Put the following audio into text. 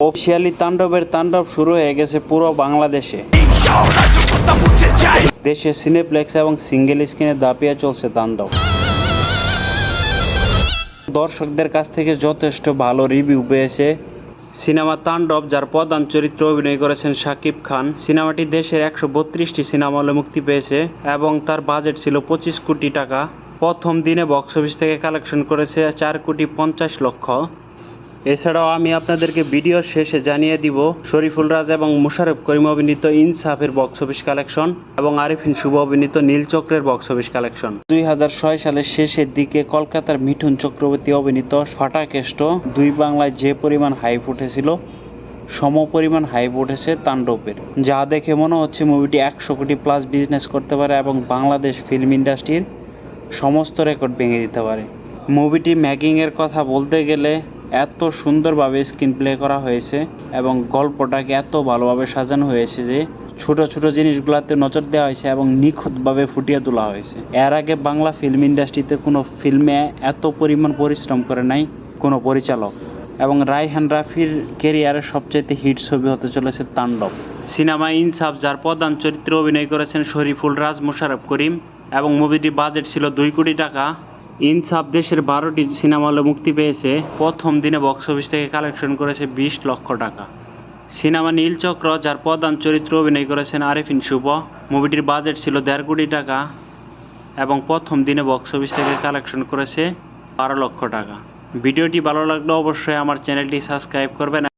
Officially তাণ্ডবের তাণ্ডব শুরু হয়ে গেছে পুরো বাংলাদেশে। দেশে সিনেপ্লেক্স এবং সিঙ্গেল স্ক্রিনে দাপিয়ে চলছে তাণ্ডব। দর্শকদের কাছ থেকে যথেষ্ট ভালো রিভিউ পেয়েছে সিনেমা তাণ্ডব, যার প্রধান চরিত্রে অভিনয় করেছেন শাকিব খান। সিনেমাটি দেশের 132টি সিনেমা হলে মুক্তি পেয়েছে এবং তার বাজেট ছিল 25 কোটি টাকা। প্রথম দিনে বক্স অফিস থেকে কালেকশন করেছে 4,50,00,000। এছাড়াও আমি আপনাদেরকে ভিডিওর শেষে জানিয়ে দিব শরীফুল রাজ এবং মোশাররফ করিম অভিনীত ইনসাফের বক্স অফিস কালেকশন এবং আরিফিন শুভ অভিনীত নীলচক্রের বক্স অফিস কালেকশন। 2006 সালের শেষের দিকে কলকাতার মিঠুন চক্রবর্তী অভিনীত ফাটাকেষ্ট দুই বাংলায় যে পরিমাণ হাইপ উঠেছিল, সম পরিমাণ হাইপ উঠেছে তাণ্ডবের, যা দেখে মনে হচ্ছে মুভিটি 100 কোটি প্লাস বিজনেস করতে পারে এবং বাংলাদেশ ফিল্ম ইন্ডাস্ট্রির সমস্ত রেকর্ড ভেঙে দিতে পারে। মুভিটি মেকিংয়ের কথা বলতে গেলে এত সুন্দরভাবে স্ক্রিন প্লে করা হয়েছে এবং গল্পটাকে এত ভালোভাবে সাজানো হয়েছে যে ছোট ছোট জিনিসগুলোতে নজর দেওয়া হয়েছে এবং নিখুঁতভাবে ফুটিয়ে তোলা হয়েছে। এর আগে বাংলা ফিল্ম ইন্ডাস্ট্রিতে কোনো ফিল্মে এত পরিমাণ পরিশ্রম করে নাই কোনো পরিচালক, এবং রায়হান রাফির ক্যারিয়ারের সবচেয়ে হিট ছবি হতে চলেছে তাণ্ডব। সিনেমা ইনসাফ, যার প্রধান চরিত্রে অভিনয় করেছেন শরীফুল রাজ, মোশাররফ করিম, এবং মুভিটির বাজেট ছিল 2 কোটি টাকা। ইনসাফ দেশের 12টি সিনেমা হলে মুক্তি পেয়েছে। প্রথম দিনে বক্স অফিস থেকে কালেকশন করেছে 20 লক্ষ টাকা। সিনেমা নীলচক্র, যার প্রধান চরিত্রে অভিনয় করেছেন আরিফিন শুভ, মুভিটির বাজেট ছিল 1.5 কোটি টাকা এবং প্রথম দিনে বক্স অফিস থেকে কালেকশন করেছে 12 লক্ষ টাকা। ভিডিওটি ভালো লাগলে অবশ্যই আমার চ্যানেলটি সাবস্ক্রাইব করবেন।